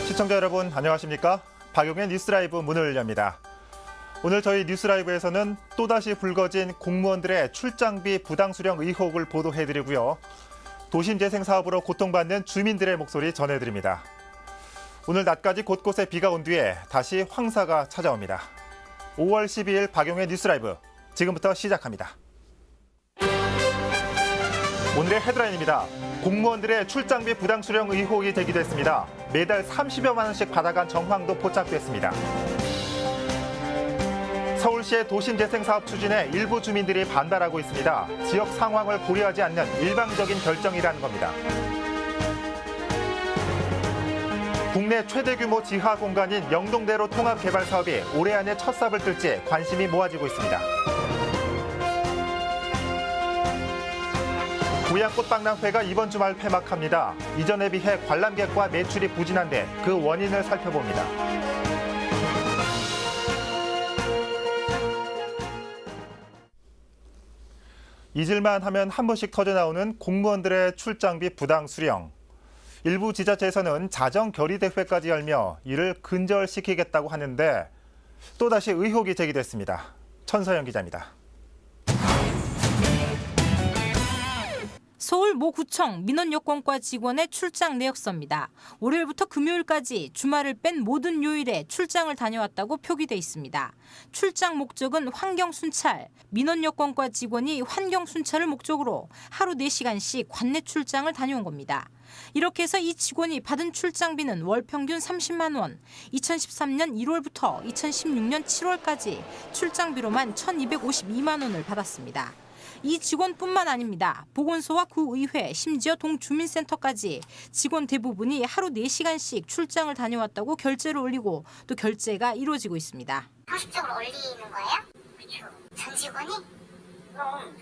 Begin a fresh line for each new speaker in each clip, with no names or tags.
시청자 여러분 안녕하십니까? 박용의 뉴스라이브 문을 엽니다. 오늘 저희 뉴스라이브에서는 또다시 불거진 공무원들의 출장비 부당 수령 의혹을 보도해드리고요. 도심재생사업으로 고통받는 주민들의 목소리 전해드립니다. 오늘 낮까지 곳곳에 비가 온 뒤에 다시 황사가 찾아옵니다. 5월 12일 박용의 뉴스라이브 지금부터 시작합니다. 오늘의 헤드라인입니다. 공무원들의 출장비 부당 수령 의혹이 제기됐습니다. 매달 30여만 원씩 받아간 정황도 포착됐습니다. 서울시의 도심재생사업 추진에 일부 주민들이 반발하고 있습니다. 지역 상황을 고려하지 않는 일방적인 결정이라는 겁니다. 국내 최대 규모 지하 공간인 영동대로 통합 개발 사업이 올해 안에 첫 삽을 뜰지 관심이 모아지고 있습니다. 고양꽃박람회가 이번 주말 폐막합니다. 이전에 비해 관람객과 매출이 부진한데 그 원인을 살펴봅니다. 잊을만 하면 한 번씩 터져나오는 공무원들의 출장비 부당 수령. 일부 지자체에서는 자정 결의대회까지 열며 이를 근절시키겠다고 하는데 또다시 의혹이 제기됐습니다. 천서영 기자입니다.
서울 모 구청 민원여건과 직원의 출장 내역서입니다. 월요일부터 금요일까지 주말을 뺀 모든 요일에 출장을 다녀왔다고 표기돼 있습니다. 출장 목적은 환경순찰, 민원여건과 직원이 환경순찰을 목적으로 하루 4시간씩 관내 출장을 다녀온 겁니다. 이렇게 해서 이 직원이 받은 출장비는 월 평균 30만 원, 2013년 1월부터 2016년 7월까지 출장비로만 1,252만 원을 받았습니다. 이 직원뿐만 아닙니다. 보건소와 구의회, 심지어 동주민센터까지 직원 대부분이 하루 4시간씩 출장을 다녀왔다고 결제를 올리고 또 결제가 이루어지고 있습니다.
형식적으로 올리는 거예요? 그렇죠. 전 직원이? 그럼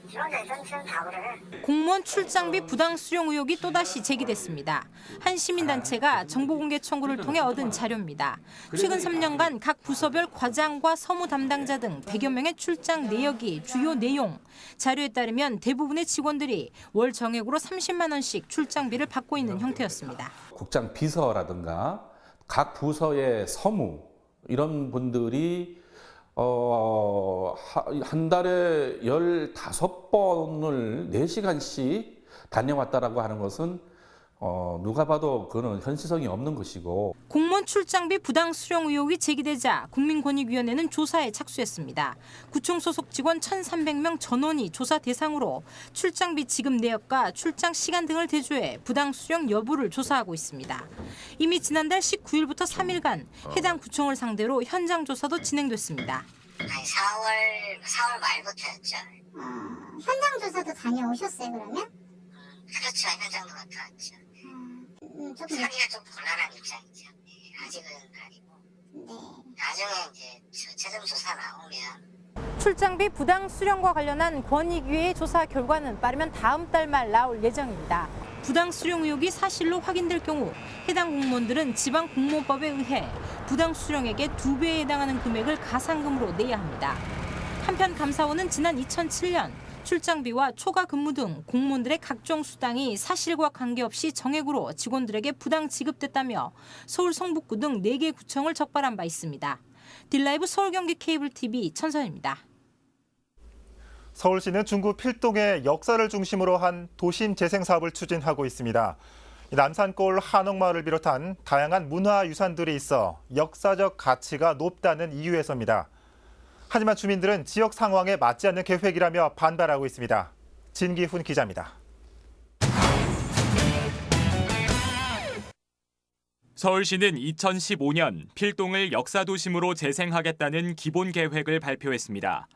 직원들 전체는 다 그래.
공무원 출장비 부당 수령 의혹이 또다시 제기됐습니다. 한 시민단체가 정보공개 청구를 통해 얻은 자료입니다. 최근 3년간 각 부서별 과장과 서무 담당자 등 100여 명의 출장 내역이 주요 내용. 자료에 따르면 대부분의 직원들이 월 정액으로 30만 원씩 출장비를 받고 있는 형태였습니다.
국장 비서라든가 각 부서의 서무 이런 분들이 한 달에 15번을 4시간씩 다녀왔다라고 하는 것은 누가 봐도 그거는 현실성이 없는 것이고.
공무원 출장비 부당 수령 의혹이 제기되자 국민권익위원회는 조사에 착수했습니다. 구청 소속 직원 1,300명 전원이 조사 대상으로 출장비 지급 내역과 출장 시간 등을 대조해 부당 수령 여부를 조사하고 있습니다. 이미 지난달 19일부터 3일간 해당 구청을 상대로 현장 조사도 진행됐습니다.
한 4월 말부터였죠.
현장 조사도 다녀오셨어요, 그러면?
그렇죠. 현장도 갔다 왔죠.
조금
하기가 좀 곤란한 입장이죠. 아직은 아니고.
네.
나중에 이제 최종 조사 나오면
출장비 부당 수령과 관련한 권익위의 조사 결과는 빠르면 다음 달 말 나올 예정입니다. 부당 수령 의혹이 사실로 확인될 경우 해당 공무원들은 지방공무원법에 의해 부당 수령액의 2배에 해당하는 금액을 가상금으로 내야 합니다. 한편 감사원은 지난 2007년 출장비와 초과 근무 등 공무원들의 각종 수당이 사실과 관계없이 정액으로 직원들에게 부당 지급됐다며 서울 성북구 등 4개 구청을 적발한 바 있습니다. 딜라이브 서울 경기 케이블 TV 천선입니다.
서울시는 중구 필동의 역사를 중심으로 한 도심 재생 사업을 추진하고 있습니다. 남산골 한옥마을을 비롯한 다양한 문화유산들이 있어 역사적 가치가 높다는 이유에서입니다. 하지만 주민들은 지역 상황에 맞지 않는 계획이라며 반발하고 있습니다. 진기훈 기자입니다.
서울시는 2015년 필동을 역사도심으로 재생하겠다는 기본 계획을 발표했습니다.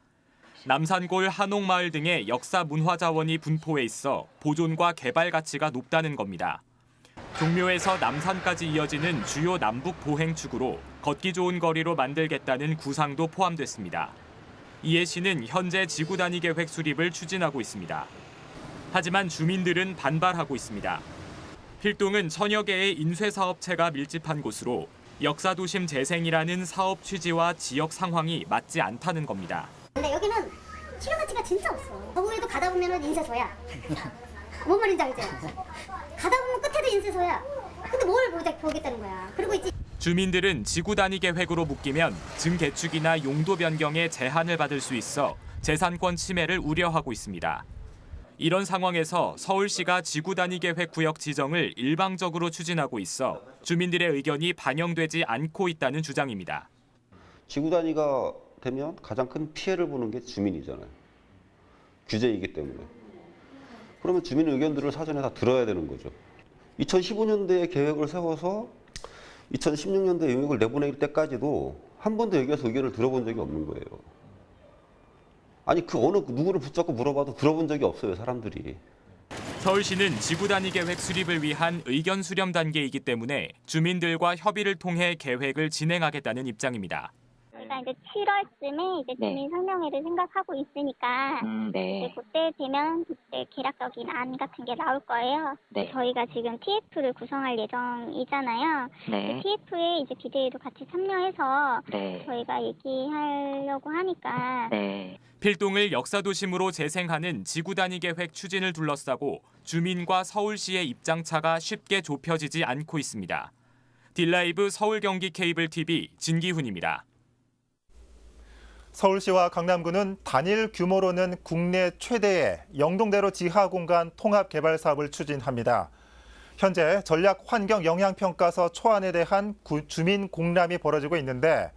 남산골 한옥마을 등의 역사 문화자원이 분포해 있어 보존과 개발 가치가 높다는 겁니다. 종묘에서 남산까지 이어지는 주요 남북 보행축으로 걷기 좋은 거리로 만들겠다는 구상도 포함됐습니다. 이에 시는 현재 지구 단위 계획 수립을 추진하고 있습니다. 하지만 주민들은 반발하고 있습니다. 필동은 천여 개의 인쇄사업체가 밀집한 곳으로 역사도심 재생이라는 사업 취지와 지역 상황이 맞지 않다는 겁니다.
근데 여기는 치료 가치가 진짜 없어. 거기에도 가다 보면은 인쇄소야. 뭔 말인지 알지? 가다 보면 끝에도 인쇄소야. 근데 근데 뭘 보겠다는 거야. 그리고 이제
주민들은 지구 단위 계획으로 묶이면 증개축이나 용도 변경에 제한을 받을 수 있어 재산권 침해를 우려하고 있습니다. 이런 상황에서 서울시가 지구 단위 계획 구역 지정을 일방적으로 추진하고 있어 주민들의 의견이 반영되지 않고 있다는 주장입니다.
지구 단위가 되면 가장 큰 피해를 보는 게 주민이잖아요. 규제이기 때문에. 그러면 주민 의견들을 사전에 다 들어야 되는 거죠. 2015년도에 계획을 세워서 2016년도에 용역을 내보낼 때까지도 한 번도 여기에서 의견을 들어본 적이 없는 거예요. 아니 그 어느 누구를 붙잡고 물어봐도 들어본 적이 없어요, 사람들이.
서울시는 지구 단위 계획 수립을 위한 의견 수렴 단계이기 때문에 주민들과 협의를 통해 계획을 진행하겠다는 입장입니다.
저희가 이제 7월쯤에 이제 주민 설명회를 생각하고 있으니까 이제 그때 되면 그때 계략적인 안 같은 게 나올 거예요. 저희가 지금 TF를 구성할 예정이잖아요. TF에 이제 BJ도 같이 참여해서 저희가 얘기하려고 하니까.
필동을 역사도심으로 재생하는 지구 단위 계획 추진을 둘러싸고 주민과 서울시의 입장차가 쉽게 좁혀지지 않고 있습니다. 딜라이브 서울 경기 케이블 TV 진기훈입니다.
서울시와 강남구는 단일 규모로는 국내 최대의 영동대로 지하공간 통합 개발 사업을 추진합니다. 현재 전략 환경 영향평가서 초안에 대한 주민 공람이 벌어지고 있는데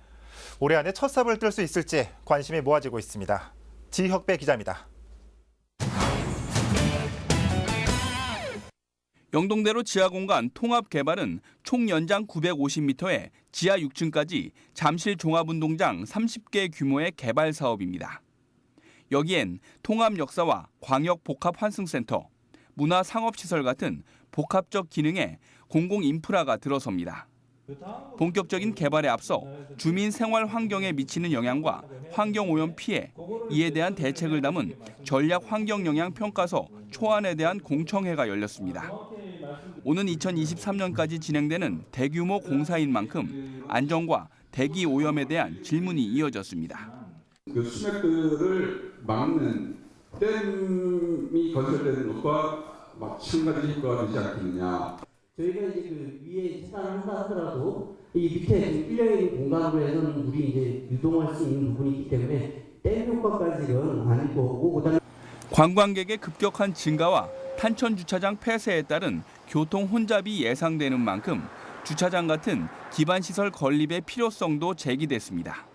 올해 안에 첫 삽을 뜰 수 있을지 관심이 모아지고 있습니다. 지혁배 기자입니다.
영동대로 지하공간 통합 개발은 총 연장 950m에 지하 6층까지 잠실 종합운동장 30개 규모의 개발 사업입니다. 여기엔 통합 역사와 광역 복합 환승센터, 문화 상업시설 같은 복합적 기능의 공공 인프라가 들어섭니다. 본격적인 개발에 앞서 주민 생활 환경에 미치는 영향과 환경 오염 피해, 이에 대한 대책을 담은 전략 환경 영향 평가서 초안에 대한 공청회가 열렸습니다. 오는 2023년까지 진행되는 대규모 공사인 만큼 안전과 대기 오염에 대한 질문이 이어졌습니다.
그 수맥들을 막는 댐이 건설되는 것과 마찬가지 효과가 되지 않겠느냐.
저희가 이제 그 위에 시간을 한다 하더라도 이 밑에 뚫려 있는 공간으로 해서는 우리 이제 유동할 수 있는 부분이 있기 때문에 댐 효과까지는 아닐 거고 그다음에
관광객의 급격한 증가와 탄천 주차장 폐쇄에 따른 교통 혼잡이 예상되는 만큼 주차장 같은 기반 시설 건립의 필요성도 제기됐습니다.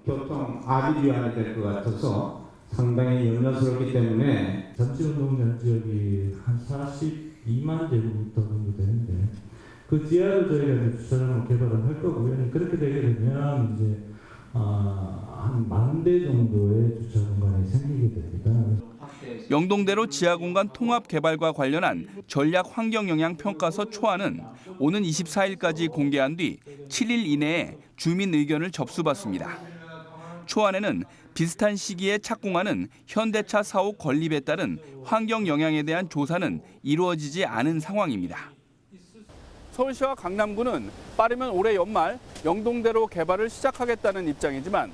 교통 압이 될 것 같아서 상당히 염려스럽기 때문에
잠실운동 면적이 한 42만 제곱미터 정도 되는데 그 지하로 저희가 주차장을 개발을 할 거고요. 그렇게 되게 되면 이제 한 10,000대 정도의 주차 공간이 생기게 됩니다.
영동대로 지하공간 통합 개발과 관련한 전략 환경 영향 평가서 초안은 오는 24일까지 공개한 뒤 7일 이내에 주민 의견을 접수받습니다. 초안에는 비슷한 시기에 착공하는 현대차 사옥 건립에 따른 환경 영향에 대한 조사는 이루어지지 않은 상황입니다. 서울시와 강남구는 빠르면 올해 연말 영동대로 개발을 시작하겠다는 입장이지만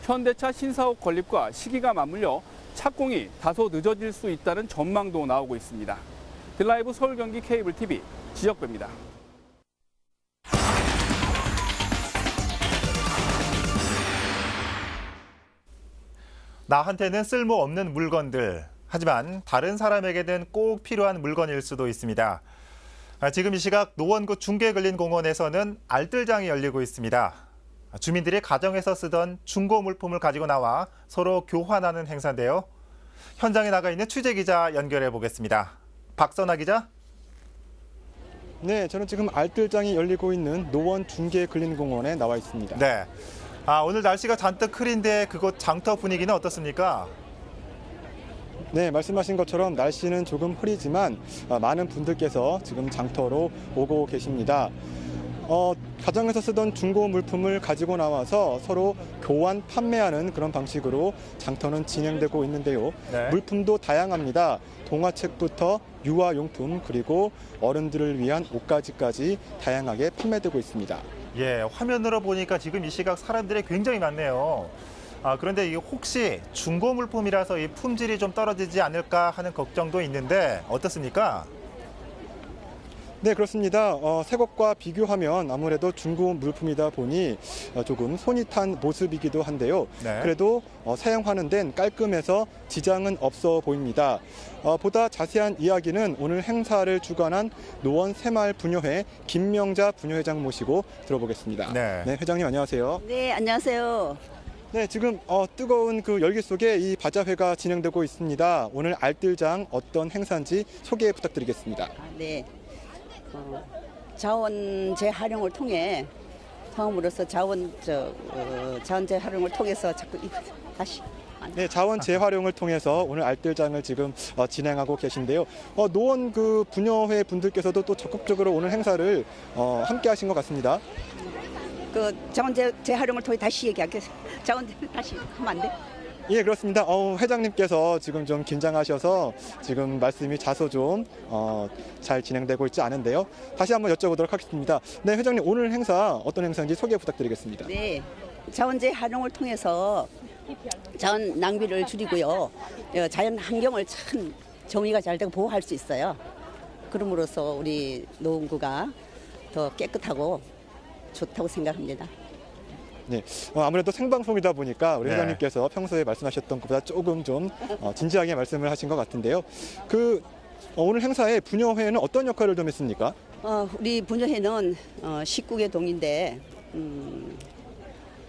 현대차 신사옥 건립과 시기가 맞물려 착공이 다소 늦어질 수 있다는 전망도 나오고 있습니다. 딜라이브 서울 경기 케이블 TV 지혁배입니다.
나한테는 쓸모없는 물건들, 하지만 다른 사람에게는 꼭 필요한 물건일 수도 있습니다. 지금 이 시각 노원구 중계근린공원에서는 알뜰장이 열리고 있습니다. 주민들이 가정에서 쓰던 중고 물품을 가지고 나와 서로 교환하는 행사인데요. 현장에 나가 있는 취재기자 연결해 보겠습니다. 박선아 기자.
네, 저는 지금 알뜰장이 열리고 있는 노원 중계근린공원에 나와 있습니다.
네. 오늘 날씨가 잔뜩 흐린데 그곳 장터 분위기는 어떻습니까?
네, 말씀하신 것처럼 날씨는 조금 흐리지만 많은 분들께서 지금 장터로 오고 계십니다. 가정에서 쓰던 중고 물품을 가지고 나와서 서로 교환 판매하는 그런 방식으로 장터는 진행되고 있는데요.
네.
물품도 다양합니다. 동화책부터 유아용품 그리고 어른들을 위한 옷가지까지 다양하게 판매되고 있습니다.
예, 화면으로 보니까 지금 이 시각 사람들이 굉장히 많네요. 그런데 이게 혹시 중고 물품이라서 이 품질이 좀 떨어지지 않을까 하는 걱정도 있는데 어떻습니까?
네, 그렇습니다. 새 것과 비교하면 아무래도 중고 물품이다 보니 조금 손이 탄 모습이기도 한데요.
네.
그래도 사용하는 데는 깔끔해서 지장은 없어 보입니다. 보다 자세한 이야기는 오늘 행사를 주관한 노원 새마을 분여회 김명자 분여회장 모시고 들어보겠습니다.
네.
네, 회장님 안녕하세요.
네, 안녕하세요.
네, 지금 뜨거운 그 열기 속에 이 바자회가 진행되고 있습니다. 오늘 알뜰장 어떤 행사인지 소개 부탁드리겠습니다.
네. 자원 재활용을 통해 처음으로서 자원 재활용을 통해서 자꾸 다시
네, 자원 재활용을 통해서 오늘 알뜰장을 지금 진행하고 계신데요. 노원 그 분여회 분들께서도 또 적극적으로 오늘 행사를 함께 하신 것 같습니다.
그 자원 재활용을 통해 다시 얘기하겠습니다. 자원 다시 하면 안 돼?
예, 그렇습니다. 회장님께서 지금 좀 긴장하셔서 지금 말씀이 자소 좀 잘 진행되고 있지 않은데요. 다시 한번 여쭤보도록 하겠습니다. 네, 회장님 오늘 행사 어떤 행사인지 소개 부탁드리겠습니다.
네, 자원 재활용을 통해서 자원 낭비를 줄이고요. 자연 환경을 참 정의가 잘 되고 보호할 수 있어요. 그럼으로써 우리 노원구가 더 깨끗하고 좋다고 생각합니다.
네, 아무래도 생방송이다 보니까 우리
네.
회장님께서 평소에 말씀하셨던 것보다 조금 좀 진지하게 말씀을 하신 것 같은데요. 오늘 행사에 분여회는 어떤 역할을 좀 했습니까?
우리 분여회는 19개 동인데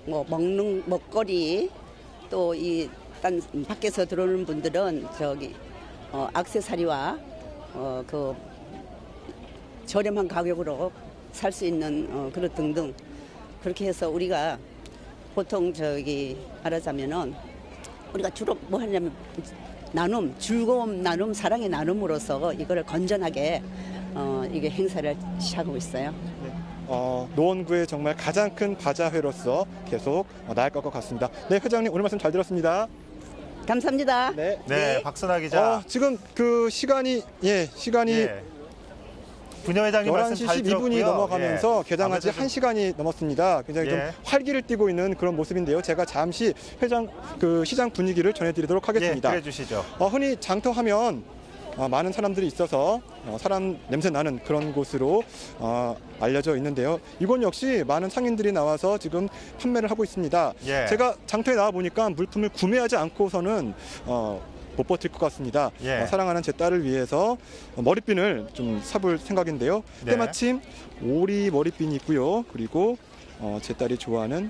뭐 먹는 먹거리 또 이 밖에서 들어오는 분들은 저기 액세서리와 그 저렴한 가격으로 살 수 있는 그런 등등 그렇게 해서 우리가 보통 말하자면은 우리가 주로 뭐 하냐면 나눔, 즐거움 나눔, 사랑의 나눔으로서 이거를 건전하게 이게 행사를 시작하고 있어요.
노원구의 정말 가장 큰 바자회로서 계속 나아갈 것 같습니다. 네, 회장님 오늘 말씀 잘 들었습니다.
감사합니다.
네,
네, 박선아 기자.
지금 그 시간이
분여회장님 말씀
11시
잘
12분이
들었고요.
넘어가면서
예.
개장한 지
아무래도
1시간이 넘었습니다. 굉장히 좀 활기를 띠고 있는 그런 모습인데요. 제가 잠시 시장 분위기를 전해드리도록 하겠습니다.
예, 그래 주시죠.
흔히 장터하면 많은 사람들이 있어서 사람 냄새 나는 그런 곳으로 알려져 있는데요. 이곳 역시 많은 상인들이 나와서 지금 판매를 하고 있습니다.
예.
제가 장터에 나와 보니까 물품을 구매하지 않고서는 못 버틸 것 같습니다.
예.
사랑하는 제 딸을 위해서 머리핀을 좀 사볼 생각인데요.
네.
때마침 오리 머리핀이 있고요. 그리고 제 딸이 좋아하는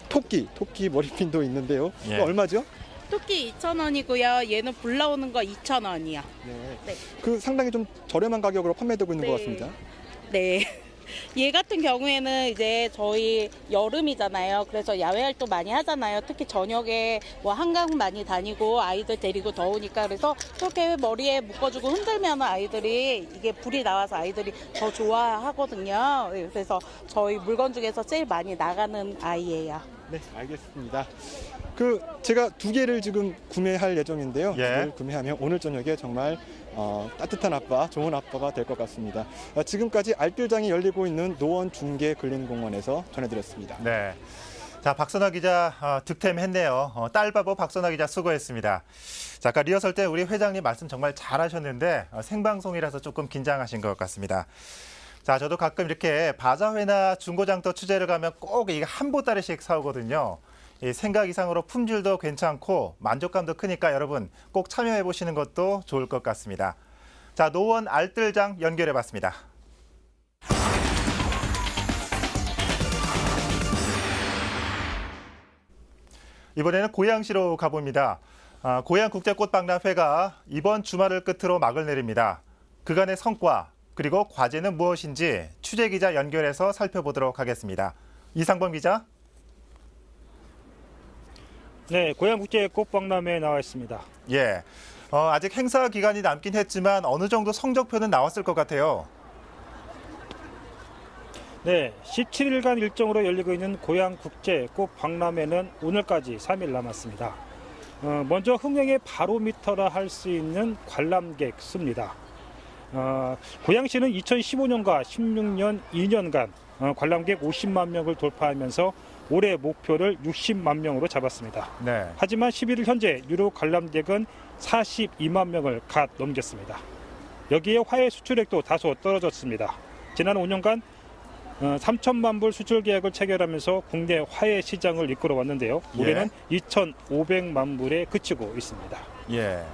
토끼 머리핀도 있는데요.
예.
이거 얼마죠?
토끼 2,000원이고요. 얘는 불 나오는 거 2,000원이요.
네. 그 상당히 좀 저렴한 가격으로 판매되고 있는 것 같습니다.
네. 얘 같은 경우에는 이제 저희 여름이잖아요. 그래서 야외 활동 많이 하잖아요. 특히 저녁에 뭐 한강 많이 다니고 아이들 데리고 더우니까 그래서 이렇게 머리에 묶어주고 흔들면 아이들이 이게 불이 나와서 아이들이 더 좋아하거든요. 그래서 저희 물건 중에서 제일 많이 나가는 아이예요.
네, 알겠습니다. 제가 2개를 지금 구매할 예정인데요.
예.
2개를 구매하면 오늘 저녁에 정말 따뜻한 아빠, 좋은 아빠가 될 것 같습니다. 지금까지 알뜰장이 열리고 있는 노원 중계근린공원에서 전해드렸습니다.
네. 자, 박선아 기자 득템했네요. 딸바보 박선아 기자 수고했습니다. 자, 아까 리허설 때 우리 회장님 말씀 정말 잘하셨는데 생방송이라서 조금 긴장하신 것 같습니다. 자, 저도 가끔 이렇게 바자회나 중고장터 취재를 가면 꼭 이게 한 보따리씩 사오거든요. 이 생각 이상으로 품질도 괜찮고 만족감도 크니까 여러분 꼭 참여해 보시는 것도 좋을 것 같습니다. 자, 노원 알뜰장 연결해 봤습니다. 이번에는 고양시로 가봅니다. 고양국제꽃박람회가 이번 주말을 끝으로 막을 내립니다. 그간의 성과 그리고 과제는 무엇인지 취재기자 연결해서 살펴보도록 하겠습니다. 이상범 기자.
네, 고양국제꽃박람회에 나와 있습니다.
예, 아직 행사 기간이 남긴 했지만 어느 정도 성적표는 나왔을 것 같아요.
네, 17일간 일정으로 열리고 있는 고양국제꽃박람회는 오늘까지 3일 남았습니다. 먼저 흥행의 바로미터라 할 수 있는 관람객 수입니다. 고양시는 2015년과 16년 2년간 관람객 50만 명을 돌파하면서 올해 목표를 60만 명으로 잡았습니다.
네.
하지만 11일 현재 유료 관람객은 42만 명을 갓 넘겼습니다. 여기에 화해 수출액도 다소 떨어졌습니다. 지난 5년간 3천만 불 수출 계약을 체결하면서 국내 화해 시장을 이끌어 왔는데요. 올해는 2,500만 불에 그치고 있습니다.
예.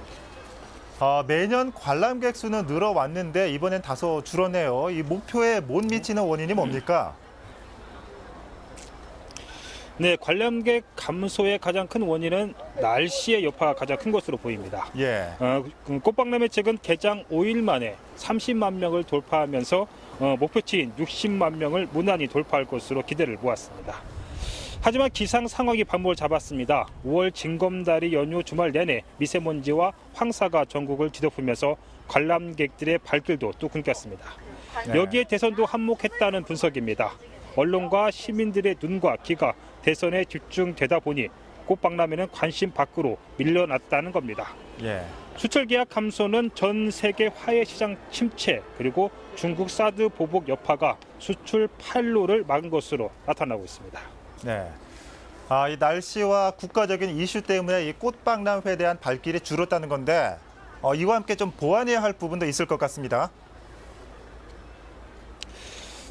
매년 관람객 수는 늘어왔는데 이번엔 다소 줄었네요. 이 목표에 못 미치는 원인이 뭡니까?
네, 관람객 감소의 가장 큰 원인은 날씨의 여파가 가장 큰 것으로 보입니다.
예.
꽃박람회 측은 개장 5일 만에 30만 명을 돌파하면서 목표치인 60만 명을 무난히 돌파할 것으로 기대를 모았습니다. 하지만 기상 상황이 반복을 잡았습니다. 5월 징검다리 연휴 주말 내내 미세먼지와 황사가 전국을 뒤덮으면서 관람객들의 발길도 또 끊겼습니다.
네.
여기에 대선도 한몫했다는 분석입니다. 언론과 시민들의 눈과 귀가 대선에 집중되다 보니 꽃박람회는 관심 밖으로 밀려났다는 겁니다.
예.
수출 계약 감소는 전 세계 화해 시장 침체 그리고 중국 사드 보복 여파가 수출 팔로를 막은 것으로 나타나고 있습니다.
네. 이 날씨와 국가적인 이슈 때문에 이 꽃박람회에 대한 발길이 줄었다는 건데 이와 함께 좀 보완해야 할 부분도 있을 것 같습니다.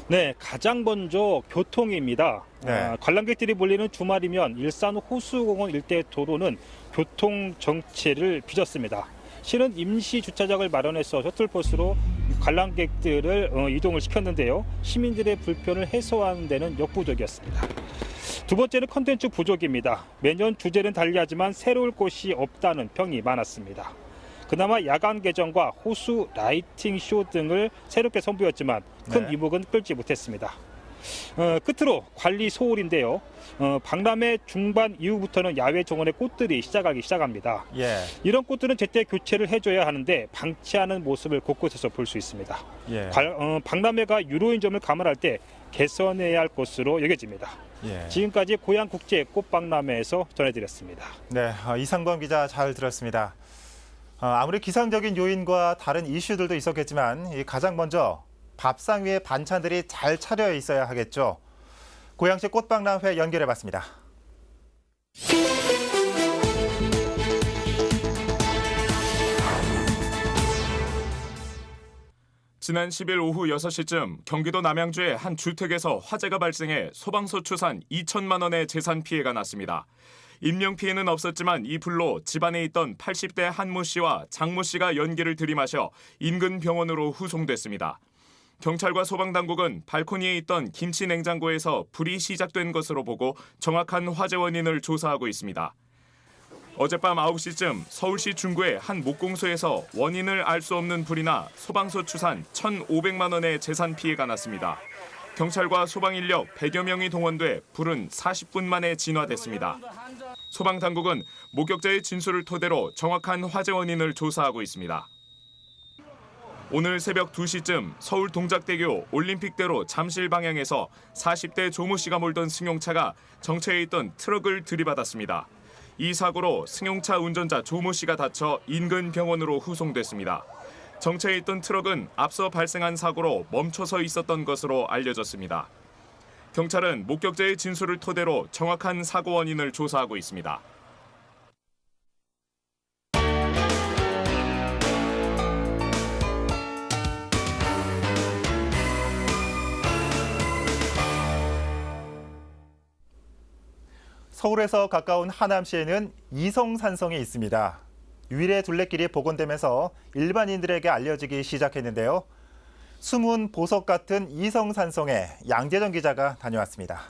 네, 가장 먼저 교통입니다.
네.
관람객들이 몰리는 주말이면 일산 호수공원 일대 도로는 교통 정체를 빚었습니다. 실은 임시 주차장을 마련해서 셔틀버스로 관람객들을 이동을 시켰는데요. 시민들의 불편을 해소하는 데는 역부족이었습니다. 두 번째는 컨텐츠 부족입니다. 매년 주제는 달리하지만 새로울 곳이 없다는 평이 많았습니다. 그나마 야간 개정과 호수 라이팅 쇼 등을 새롭게 선보였지만 큰 이목은 끌지 못했습니다. 끝으로 관리 소홀인데요. 박람회 중반 이후부터는 야외 정원의 꽃들이 시작합니다.
예.
이런 꽃들은 제때 교체를 해줘야 하는데 방치하는 모습을 곳곳에서 볼 수 있습니다.
예.
박람회가 유료인 점을 감안할 때 개선해야 할 것으로 여겨집니다.
예.
지금까지 고양국제꽃박람회에서 전해드렸습니다.
네, 이상범 기자 잘 들었습니다. 아무리 기상적인 요인과 다른 이슈들도 있었겠지만 가장 먼저 밥상 위에 반찬들이 잘 차려 있어야 하겠죠. 고양시 꽃박람회 연결해봤습니다.
지난 10일 오후 6시쯤 경기도 남양주의 한 주택에서 화재가 발생해 소방서 추산 2천만 원의 재산 피해가 났습니다. 인명 피해는 없었지만 이 불로 집안에 있던 80대 한모 씨와 장모 씨가 연기를 들이마셔 인근 병원으로 후송됐습니다. 경찰과 소방당국은 발코니에 있던 김치 냉장고에서 불이 시작된 것으로 보고 정확한 화재 원인을 조사하고 있습니다. 어젯밤 9시쯤 서울시 중구의 한 목공소에서 원인을 알 수 없는 불이 나 소방서 추산 1,500만 원의 재산 피해가 났습니다. 경찰과 소방 인력 100여 명이 동원돼 불은 40분 만에 진화됐습니다. 소방당국은 목격자의 진술을 토대로 정확한 화재 원인을 조사하고 있습니다. 오늘 새벽 2시쯤 서울 동작대교 올림픽대로 잠실 방향에서 40대 조모 씨가 몰던 승용차가 정체해 있던 트럭을 들이받았습니다. 이 사고로 승용차 운전자 조모 씨가 다쳐 인근 병원으로 후송됐습니다. 정체해 있던 트럭은 앞서 발생한 사고로 멈춰서 있었던 것으로 알려졌습니다. 경찰은 목격자의 진술을 토대로 정확한 사고 원인을 조사하고 있습니다.
서울에서 가까운 하남시에는 이성산성이 있습니다. 위례 둘레길이 복원되면서 일반인들에게 알려지기 시작했는데요. 숨은 보석 같은 이성산성에 양재정 기자가 다녀왔습니다.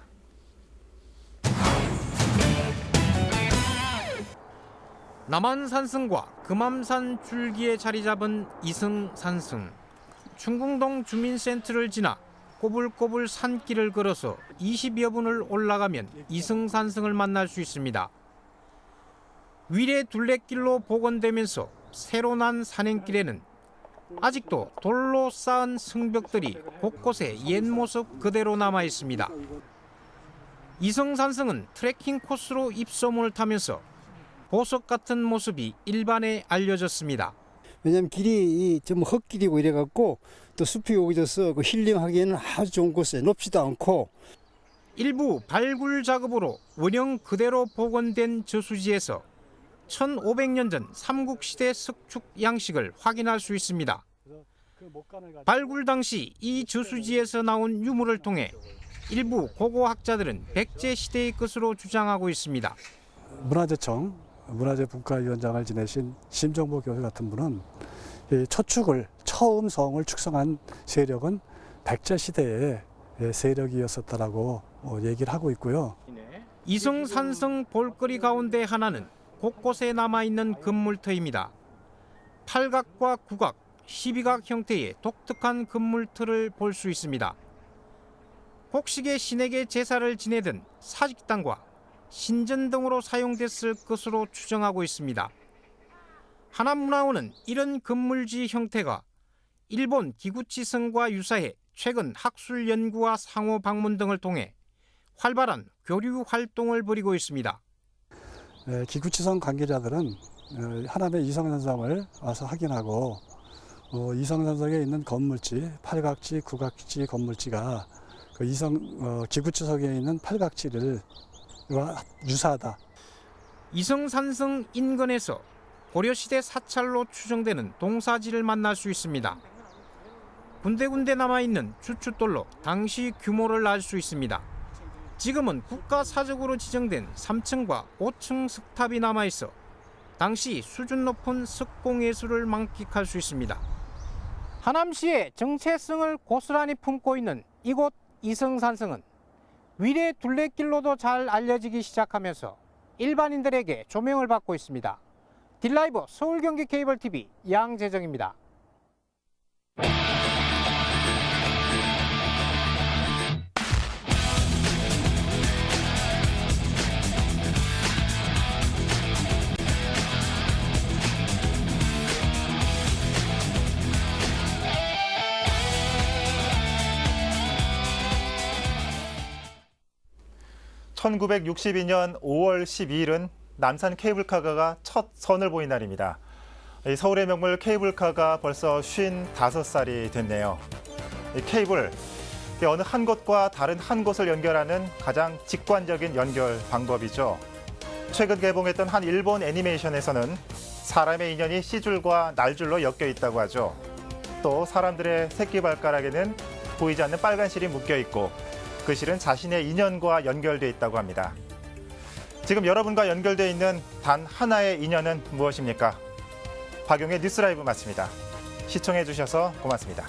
남한산성과 금암산 줄기에 자리 잡은 이성산성. 충궁동 주민센터를 지나 꼬불꼬불 산길을 걸어서 20여 분을 올라가면 이성산성을 만날 수 있습니다. 위례 둘레길로 복원되면서 새로 난 산행길에는 아직도 돌로 쌓은 성벽들이 곳곳에 옛 모습 그대로 남아 있습니다. 이성산성은 트레킹 코스로 입소문을 타면서 보석 같은 모습이 일반에 알려졌습니다.
왜냐하면 길이 좀 흙길이고 이래갖고 또 숲이 오기져서 그 힐링하기에는 아주 좋은 곳에 높지도 않고.
일부 발굴 작업으로 원형 그대로 복원된 저수지에서 1500년 전 삼국시대 석축 양식을 확인할 수 있습니다. 발굴 당시 이 저수지에서 나온 유물을 통해 일부 고고학자들은 백제 시대의 것으로 주장하고 있습니다.
문화재청 문화재분과위원장을 지내신 심정보 교수 같은 분은 이 초축을 처음 성을 축성한 세력은 백제 시대의 세력이었었다라고 얘기를 하고 있고요.
이성산성 볼거리 가운데 하나는 곳곳에 남아있는 금물터입니다. 팔각과 구각, 12각 형태의 독특한 금물터를 볼 수 있습니다. 곡식의 신에게 제사를 지내던 사직당과 신전 등으로 사용됐을 것으로 추정하고 있습니다. 하남문화원은 이런 금물지 형태가 일본 기구치성과 유사해 최근 학술 연구와 상호 방문 등을 통해 활발한 교류 활동을 벌이고 있습니다.
기구치성 관계자들은 하남의 이성산성을 와서 확인하고 이성산성에 있는 건물지, 팔각지, 구각지 건물지가 그 기구치성에 있는 팔각지와 유사하다.
이성산성 인근에서 고려시대 사찰로 추정되는 동사지를 만날 수 있습니다. 군데군데 남아있는 주춧돌로 당시 규모를 알 수 있습니다. 지금은 국가사적으로 지정된 3층과 5층 석탑이 남아있어 당시 수준 높은 석공예술을 만끽할 수 있습니다. 하남시의 정체성을 고스란히 품고 있는 이곳 이성산성은 위례 둘레길로도 잘 알려지기 시작하면서 일반인들에게 조명을 받고 있습니다. 딜라이브 서울경기 케이블TV 양재정입니다.
(1962년 5월 12일은) 남산 케이블카가 첫 선을 보인 날입니다. 서울의 명물 케이블카가 벌써 55살이 됐네요. 케이블, 어느 한 곳과 다른 한 곳을 연결하는 가장 직관적인 연결 방법이죠. 최근 개봉했던 한 일본 애니메이션에서는 사람의 인연이 씨줄과 날줄로 엮여 있다고 하죠. 또 사람들의 새끼발가락에는 보이지 않는 빨간 실이 묶여 있고 그 실은 자신의 인연과 연결돼 있다고 합니다. 지금 여러분과 연결돼 있는 단 하나의 인연은 무엇입니까? 박용의 뉴스라이브 마칩니다. 시청해 주셔서 고맙습니다.